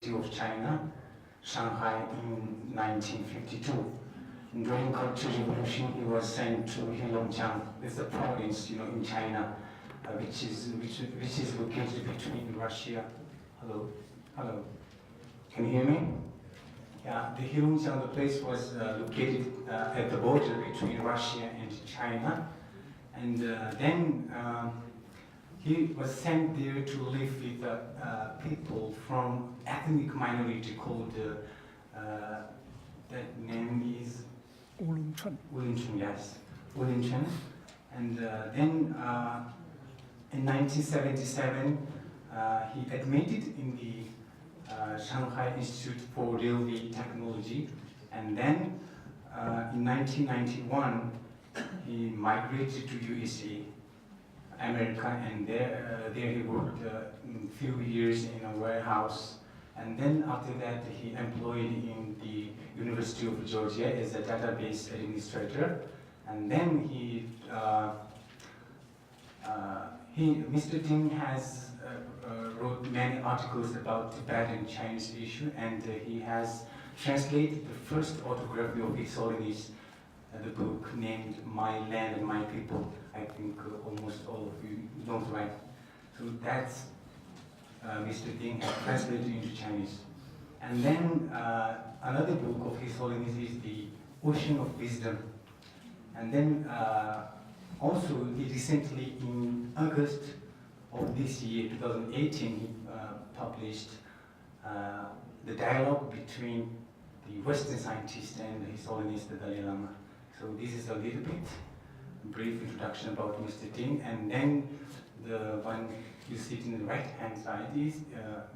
of China, Shanghai in 1952. And during Cultural Revolution, he was sent to Heilongjiang. It's a province, in China, which is located between Russia. Hello, hello. Can you hear me? Yeah, the Heilongjiang, the place was located at the border between Russia and China, and then he was sent there to live with people from ethnic minority called, that name is Ulunchun. Ulunchun, yes, Ulunchun. And then in 1977, he admitted in the Shanghai Institute for Railway Technology, and then in 1991, he migrated to USA. America, and there he worked a few years in a warehouse, and then after that he employed in the University of Georgia as a database administrator, and then Mr. Ding has wrote many articles about Tibetan Chinese issue, and he has translated the first autography of His Holiness, the book named My Land and My People. I think almost all of you don't write. So that's Mr. Ding has translated into Chinese. And then another book of His Holiness is the Ocean of Wisdom. And then also he recently, in August of this year, 2018, he published the dialogue between the Western scientist and His Holiness the Dalai Lama. So this is a little bit brief introduction about Mr. Ding, and then the one you see in the right-hand side is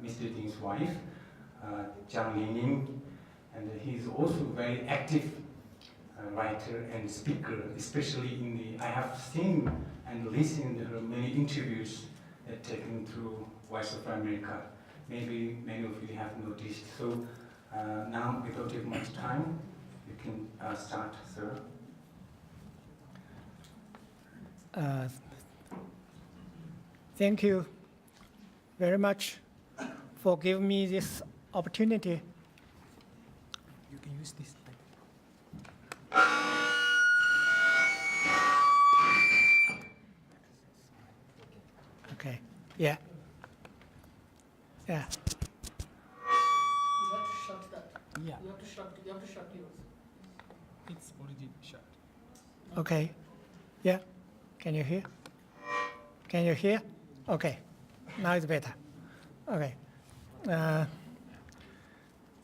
Mr. Ding's wife, Jiang Lining, and he's also a very active writer and speaker, especially in the, I have seen and listened to her many interviews taken through Voice of America. Maybe many of you have noticed. So now, without taking much time, you can start, sir. Thank you very much for giving me this opportunity. You can use this. Okay. Yeah. Yeah. You have to shut that. Yeah. You have to shut yours. It's already shut. Okay. Yeah. Can you hear? Can you hear? Okay. Now it's better. Okay.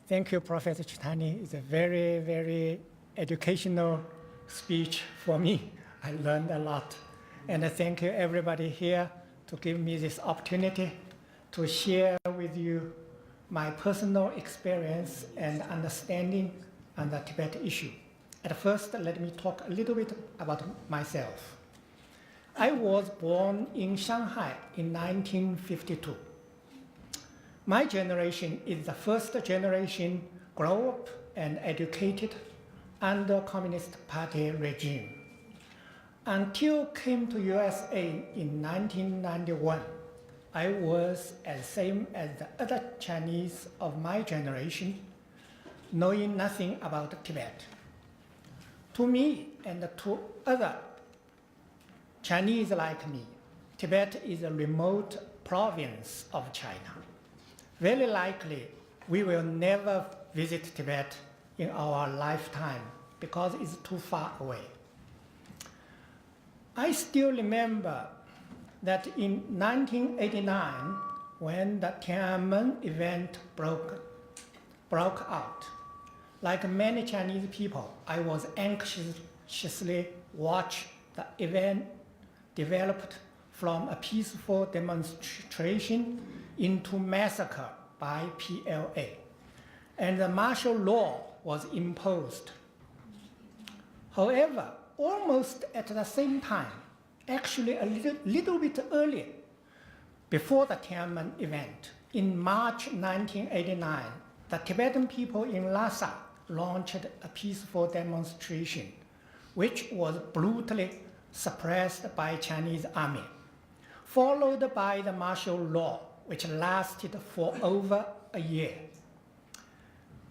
Thank you, Professor Chitani. It's a very, very educational speech for me. I learned a lot. And thank you, everybody here, to give me this opportunity to share with you my personal experience and understanding on the Tibet issue. At first, let me talk a little bit about myself. I was born in Shanghai in 1952. My generation is the first generation grow up and educated under Communist Party regime. Until came to USA in 1991, I was as same as the other Chinese of my generation, knowing nothing about Tibet. To me and to other Chinese like me, Tibet is a remote province of China. Very likely, we will never visit Tibet in our lifetime because it's too far away. I still remember that in 1989, when the Tiananmen event broke out, like many Chinese people, I was anxiously watching the event developed from a peaceful demonstration into massacre by PLA, and the martial law was imposed. However, almost at the same time, actually a little bit earlier, before the Tiananmen event, in March 1989, the Tibetan people in Lhasa launched a peaceful demonstration, which was brutally suppressed by Chinese army, followed by the martial law, which lasted for over a year.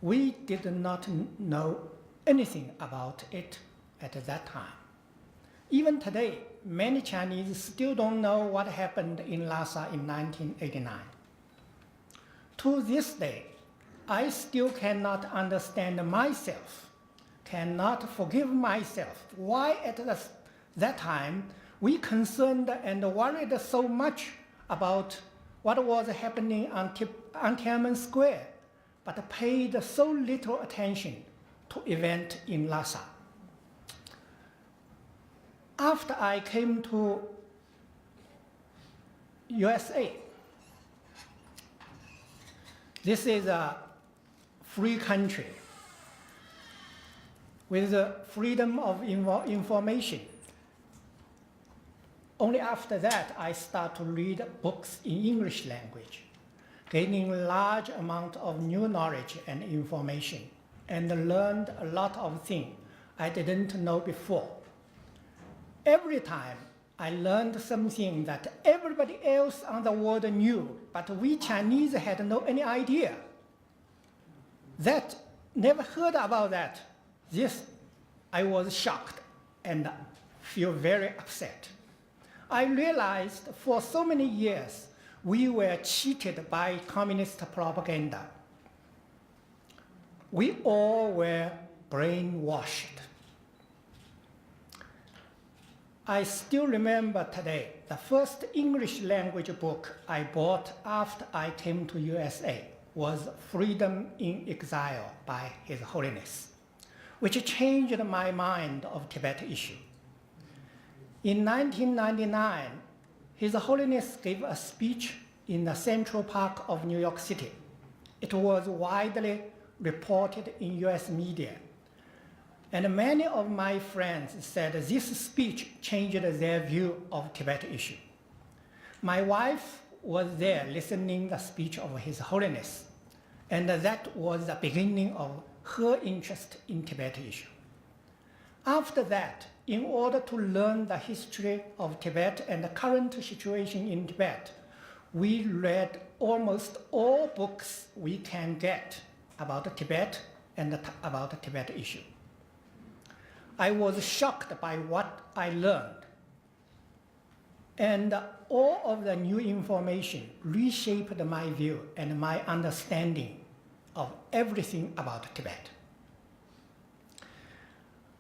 We did not know anything about it at that time. Even today, many Chinese still don't know what happened in Lhasa in 1989. To this day, I still cannot understand myself, cannot forgive myself why at that time we concerned and worried so much about what was happening on Tiananmen Square, but paid so little attention to event in Lhasa. After I came to USA, this is a free country with the freedom of information. Only after that, I start to read books in English language, gaining large amount of new knowledge and information, and learned a lot of things I didn't know before. Every time I learned something that everybody else on the world knew, but we Chinese had no any idea. That, never heard about that. This, I was shocked and feel very upset. I realized for so many years, we were cheated by communist propaganda. We all were brainwashed. I still remember today, the first English language book I bought after I came to USA was Freedom in Exile by His Holiness, which changed my mind of Tibet issue. In 1999, His Holiness gave a speech in the Central Park of New York City. It was widely reported in US media. And many of my friends said this speech changed their view of Tibet issue. My wife was there listening the speech of His Holiness, and that was the beginning of her interest in Tibet issue. After that, in order to learn the history of Tibet and the current situation in Tibet, we read almost all books we can get about Tibet and about the Tibet issue. I was shocked by what I learned. And all of the new information reshaped my view and my understanding of everything about Tibet.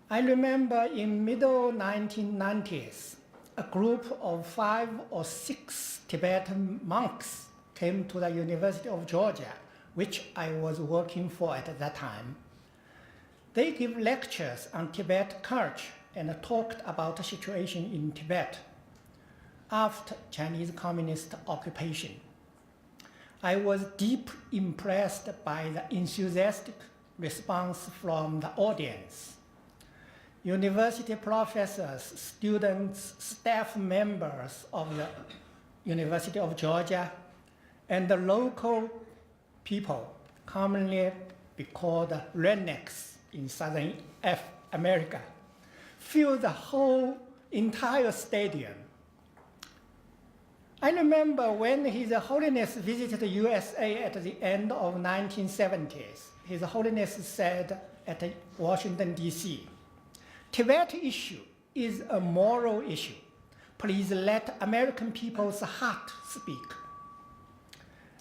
I remember in middle 1990s, a group of 5 or 6 Tibetan monks came to the University of Georgia, which I was working for at that time. They give lectures on Tibet culture and talked about the situation in Tibet after Chinese communist occupation. I was deeply impressed by the enthusiastic response from the audience. University professors, students, staff members of the University of Georgia, and the local people, commonly be called rednecks in Southern America, filled the whole entire stadium. I remember when His Holiness visited the USA at the end of 1970s, His Holiness said at Washington, D.C., Tibet issue is a moral issue. Please let American people's heart speak.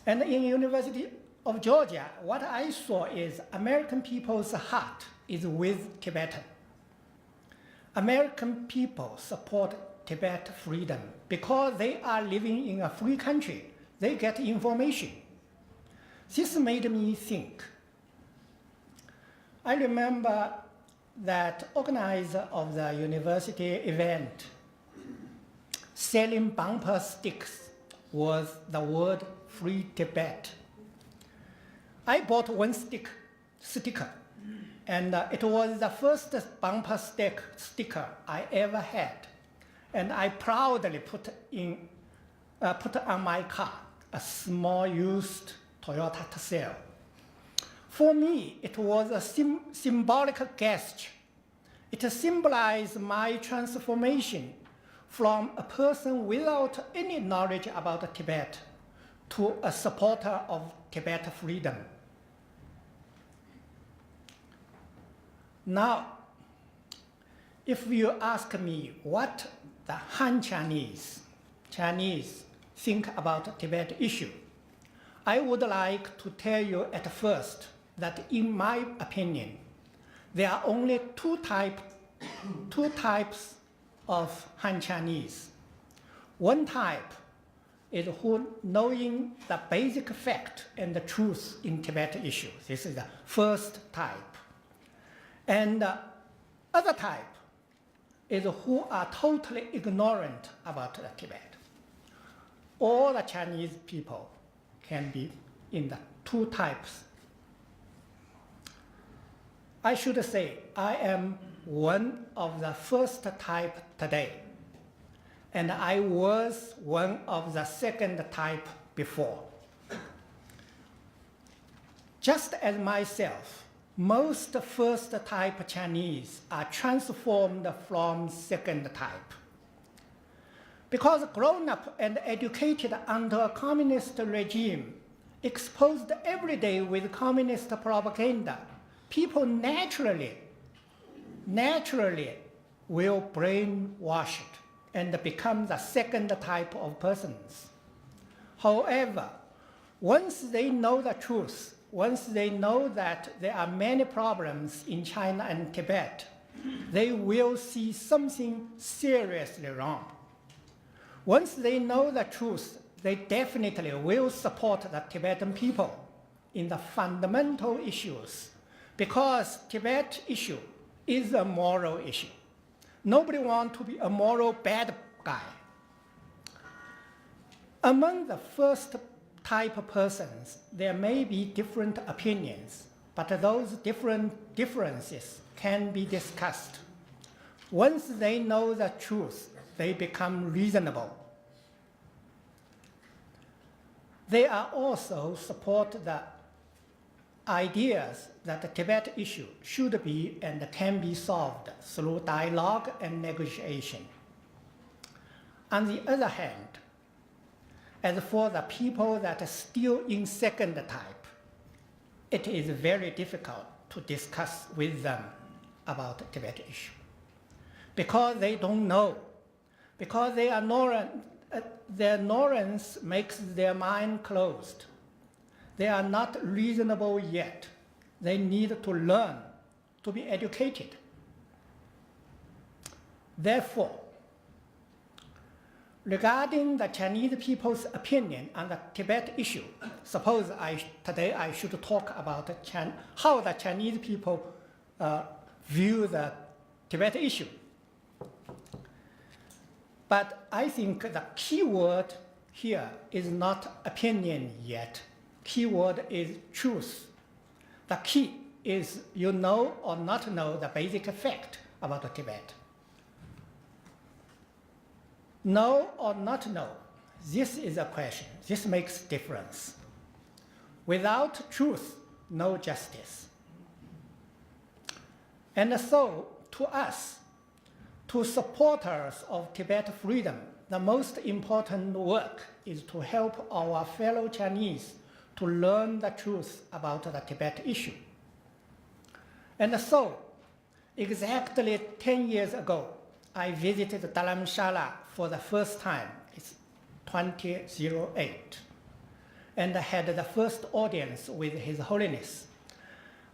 And in University of Georgia, what I saw is American people's heart is with Tibetan. American people support Tibet freedom because they are living in a free country. They get information. This made me think. I remember that organizer of the university event selling bumper sticks was the word Free Tibet. I bought one sticker, and it was the first bumper sticker I ever had. And I proudly put on my car a small used Toyota Tercel. For me, it was a symbolic gesture. It symbolized my transformation from a person without any knowledge about Tibet to a supporter of Tibet freedom. Now, if you ask me what the Han Chinese think about Tibet issue, I would like to tell you at first that in my opinion, there are only two types of Han Chinese. One type is who knowing the basic fact and the truth in Tibet issue. This is the first type. And the other type is who are totally ignorant about the Tibet. All the Chinese people can be in the two types. I should say I am one of the first type today, and I was one of the second type before. Just as myself, most first type Chinese are transformed from second type. Because grown up and educated under a communist regime, exposed every day with communist propaganda, people naturally will brainwash it and become the second type of persons. However, once they know the truth, once they know that there are many problems in China and Tibet, they will see something seriously wrong. Once they know the truth, they definitely will support the Tibetan people in the fundamental issues, because Tibet issue is a moral issue. Nobody wants to be a moral bad guy. Among the first type of persons, there may be different opinions, but those differences can be discussed. Once they know the truth, they become reasonable. They are also support the ideas that the Tibet issue should be and can be solved through dialogue and negotiation. On the other hand, as for the people that are still in second type, it is very difficult to discuss with them about the Tibet issue, because they don't know, because they are their ignorance makes their mind closed. They are not reasonable yet. They need to learn, to be educated. Therefore, regarding the Chinese people's opinion on the Tibet issue, suppose today I should talk about how the Chinese people view the Tibet issue. But I think the key word here is not opinion yet. Key word is truth. The key is you know or not know the basic fact about Tibet. Know or not know, this is a question. This makes difference. Without truth, no justice. And so, to us, to supporters of Tibet freedom, the most important work is to help our fellow Chinese to learn the truth about the Tibet issue. And so, exactly 10 years ago, I visited Dharamshala for the first time. It's 2008, and had the first audience with His Holiness.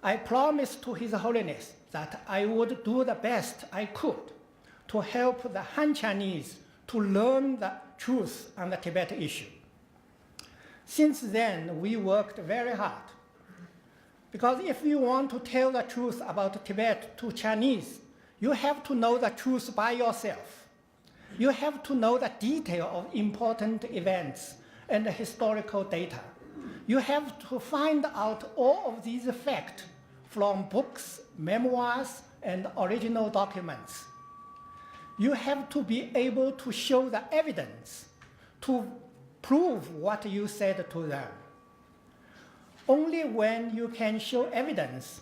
I promised to His Holiness that I would do the best I could to help the Han Chinese to learn the truth on the Tibet issue. Since then, we worked very hard. Because if you want to tell the truth about Tibet to Chinese, you have to know the truth by yourself. You have to know the detail of important events and historical data. You have to find out all of these facts from books, memoirs, and original documents. You have to be able to show the evidence to prove what you said to them. Only when you can show evidence,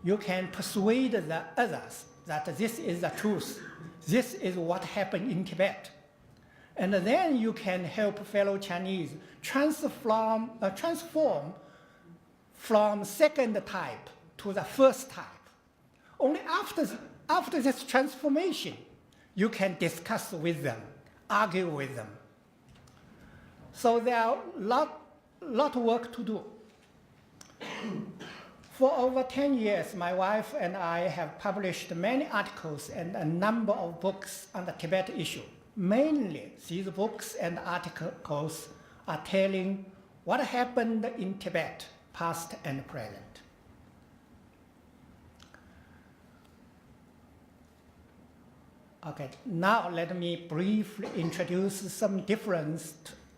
you can persuade the others that this is the truth. This is what happened in Tibet. And then you can help fellow Chinese transform from second type to the first type. only after this transformation, you can discuss with them, argue with them. So there are lot of work to do. For over 10 years, my wife and I have published many articles and a number of books on the Tibet issue. Mainly, these books and articles are telling what happened in Tibet, past and present. Okay, now let me briefly introduce some different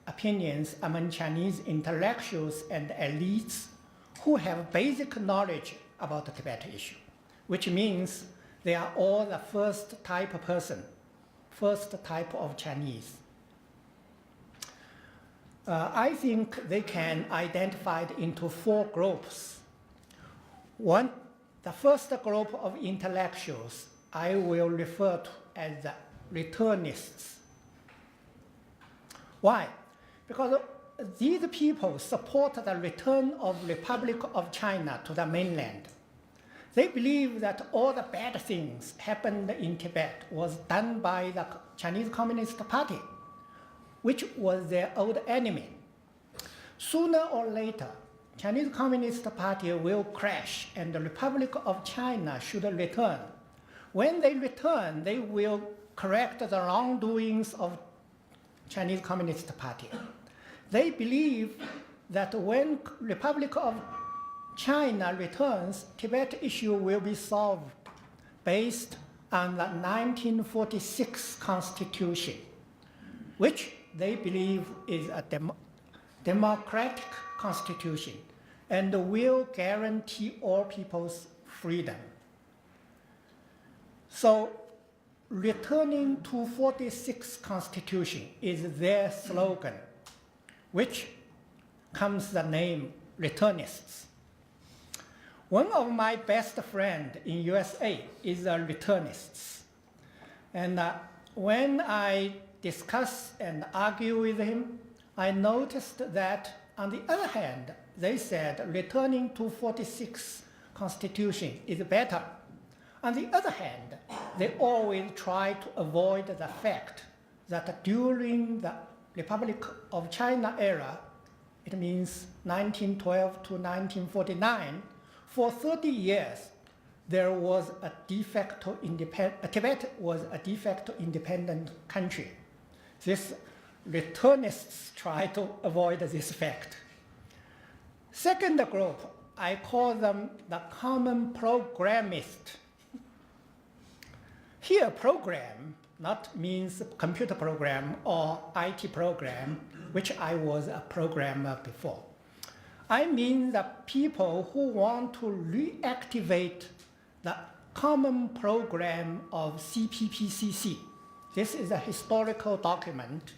opinions among Chinese intellectuals and elites who have basic knowledge about the Tibet issue, which means they are all the first type of person, first type of Chinese. I think they can identify it into 4 groups. One, the first group of intellectuals I will refer to as the returnists. Why? Because these people support the return of Republic of China to the mainland. They believe that all the bad things happened in Tibet was done by the Chinese Communist Party, which was their old enemy. Sooner or later, Chinese Communist Party will crash and the Republic of China should return. When they return, they will correct the wrongdoings of Chinese Communist Party. They believe that when Republic of China returns, Tibet issue will be solved based on the 1946 Constitution, which they believe is a democratic constitution and will guarantee all people's freedom. So returning to 46 Constitution is their slogan, which comes the name returnists. One of my best friends in USA is a returnist. And when I discuss and argue with him, I noticed that on the other hand, they said returning to 46 Constitution is better. On the other hand, they always try to avoid the fact that during the Republic of China era, it means 1912 to 1949, for 30 years, there was a Tibet was a de facto independent country. These returnists try to avoid this fact. Second group, I call them the common programmist. Here, program not means computer program or IT program, which I was a programmer before. I mean the people who want to reactivate the common program of CPPCC. This is a historical document.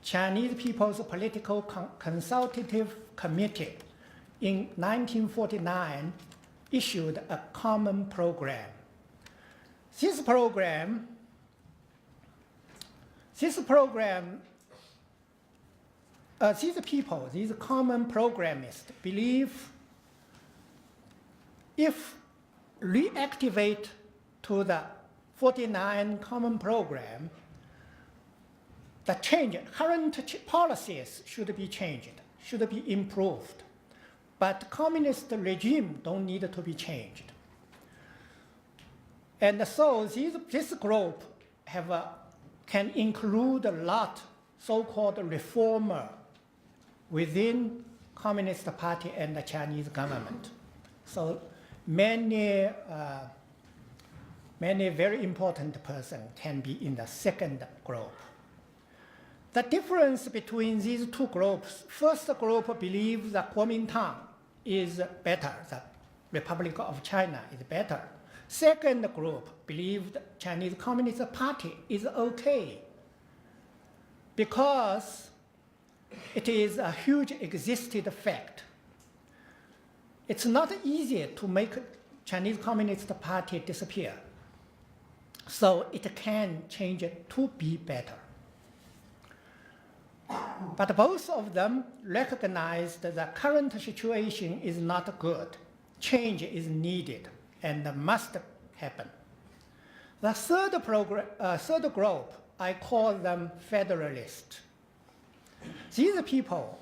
Chinese People's Political Consultative Committee in 1949 issued a common program. These people, these common programists, believe if reactivate to the 49 common program, the current policies should be changed, should be improved. But communist regime don't need to be changed. And so this group can include a lot so-called reformer within Communist Party and the Chinese government. So many very important persons can be in the second group. The difference between these two groups, first group believes that Kuomintang is better, the Republic of China is better. Second group believes the Chinese Communist Party is okay because it is a huge existed fact. It's not easy to make Chinese Communist Party disappear. So it can change it to be better. But both of them recognized that the current situation is not good. Change is needed. and must happen. The third group, I call them federalists. These people,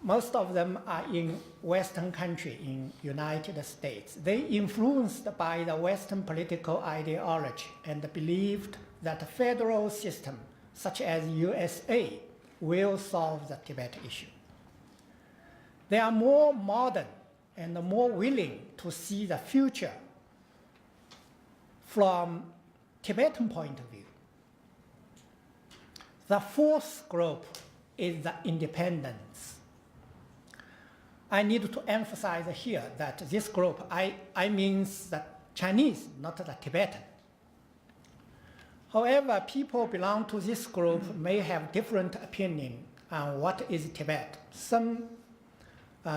most of them are in Western country, in United States. They influenced by the Western political ideology and believed that a federal system, such as USA, will solve the Tibet issue. They are more modern and more willing to see the future from Tibetan point of view. The fourth group is the independence. I need to emphasize here that this group, I mean the Chinese, not the Tibetan. However, people belong to this group may have different opinion on what is Tibet. Some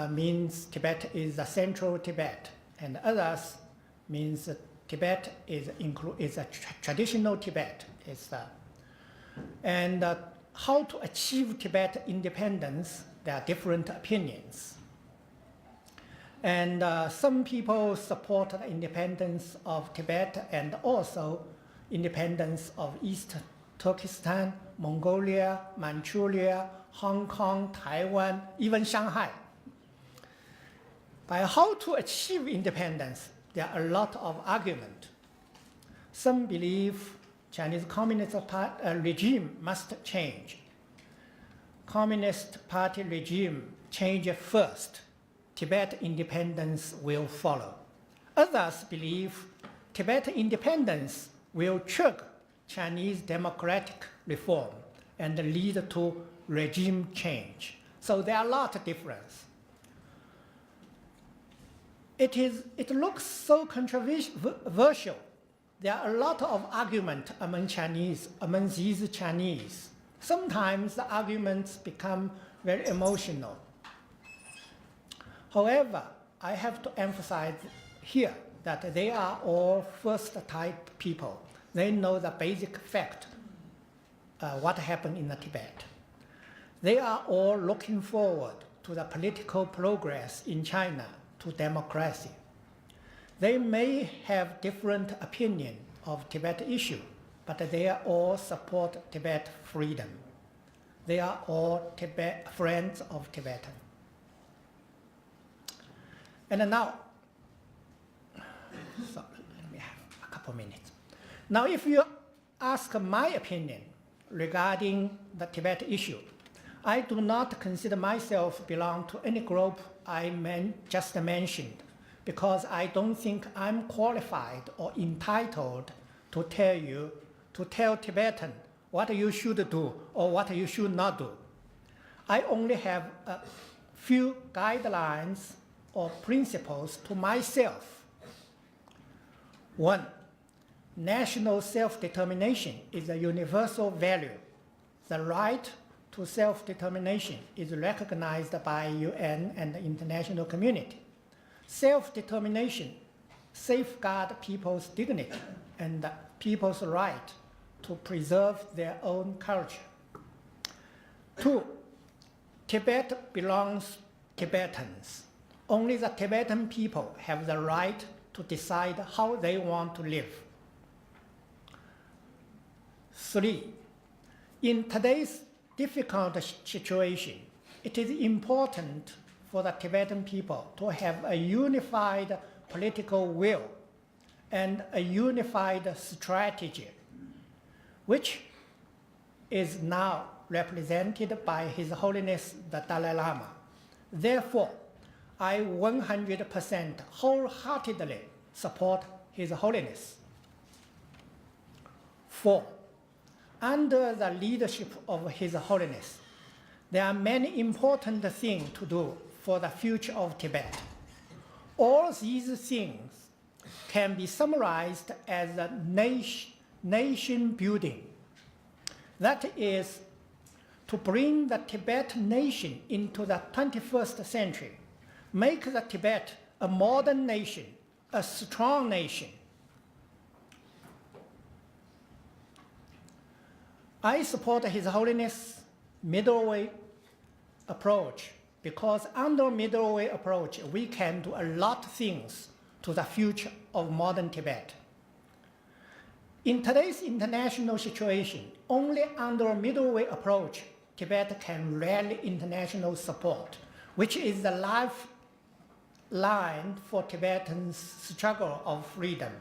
means Tibet is the central Tibet, and others means Tibet is a traditional Tibet. And how to achieve Tibet independence, there are different opinions. And some people support the independence of Tibet and also independence of East Turkestan, Mongolia, Manchuria, Hong Kong, Taiwan, even Shanghai. By how to achieve independence, there are a lot of argument. Some believe Chinese Communist regime must change. Communist Party regime change first. Tibet independence will follow. Others believe Tibet independence will trigger Chinese democratic reform and lead to regime change. So there are a lot of difference. It looks so controversial. There are a lot of argument among these Chinese. Sometimes the arguments become very emotional. However, I have to emphasize here that they are all first-type people. They know the basic fact, what happened in the Tibet. They are all looking forward to the political progress in China, to democracy. They may have different opinion of Tibet issue, but they are all support Tibet freedom. They are all friends of Tibetan. And now, so let me have a couple minutes. Now, if you ask my opinion regarding the Tibet issue, I do not consider myself belong to any group I just mentioned, because I don't think I'm qualified or entitled to tell Tibetan what you should do or what you should not do. I only have a few guidelines or principles to myself. One, national self-determination is a universal value. The right to self-determination is recognized by UN and the international community. Self-determination safeguards people's dignity and people's right to preserve their own culture. Two, Tibet belongs to Tibetans. Only the Tibetan people have the right to decide how they want to live. Three, in today's difficult situation, it is important for the Tibetan people to have a unified political will and a unified strategy, which is now represented by His Holiness the Dalai Lama. Therefore, I 100% wholeheartedly support His Holiness. Four, under the leadership of His Holiness, there are many important things to do for the future of Tibet. All these things can be summarized as a nation building. That is, to bring the Tibetan nation into the 21st century, make the Tibet a modern nation, a strong nation. I support His Holiness' middle way approach because under middle way approach, we can do a lot of things to the future of modern Tibet. In today's international situation, only under middle way approach, Tibet can rally international support, which is the lifeline for Tibetans' struggle of freedom.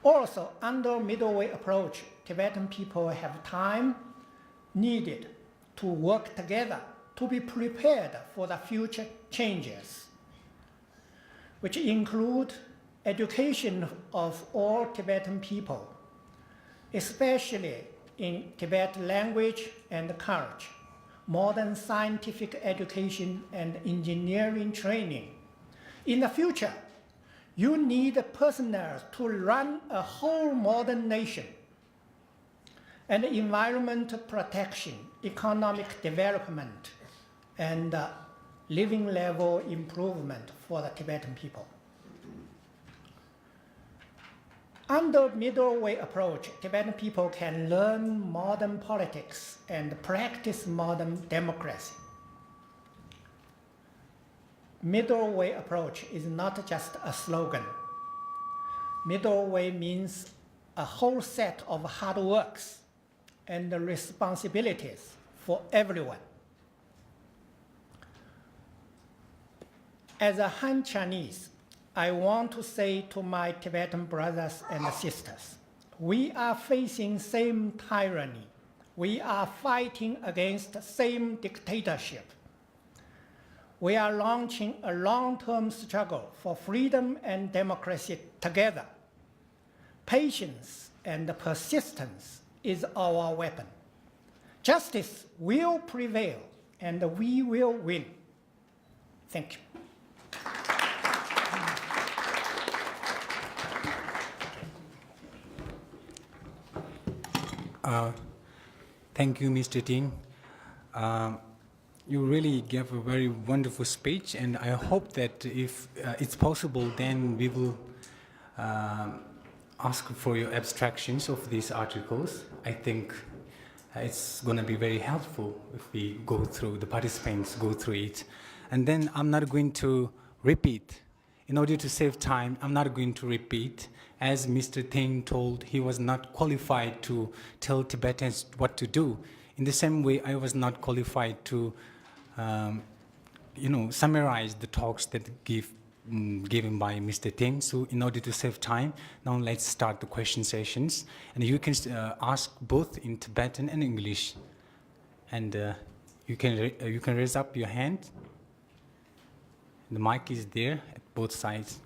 Also, under middle way approach, Tibetan people have time needed to work together to be prepared for the future changes, which include education of all Tibetan people, especially in Tibetan language and culture, modern scientific education and engineering training. In the future, you need personnel to run a whole modern nation, and environmental protection, economic development, and living level improvement for the Tibetan people. Under middle way approach, Tibetan people can learn modern politics and practice modern democracy. Middle way approach is not just a slogan. Middle way means a whole set of hard works and responsibilities for everyone. As a Han Chinese, I want to say to my Tibetan brothers and sisters, we are facing same tyranny. We are fighting against same dictatorship. We are launching a long-term struggle for freedom and democracy together. Patience and persistence is our weapon. Justice will prevail and we will win. Thank you. Thank you, Mr. Ting. You really gave a very wonderful speech, and I hope that if it's possible, then we will ask for your abstractions of these articles. I think it's going to be very helpful if we go through, the participants go through it. And then I'm not going to repeat. In order to save time, I'm not going to repeat. As Mr. Ting told, he was not qualified to tell Tibetans what to do. In the same way, I was not qualified to, summarize the talks that given by Mr. Ting. So in order to save time, now let's start the question sessions. And you can ask both in Tibetan and English. And you can raise up your hand. The mic is there at both sides.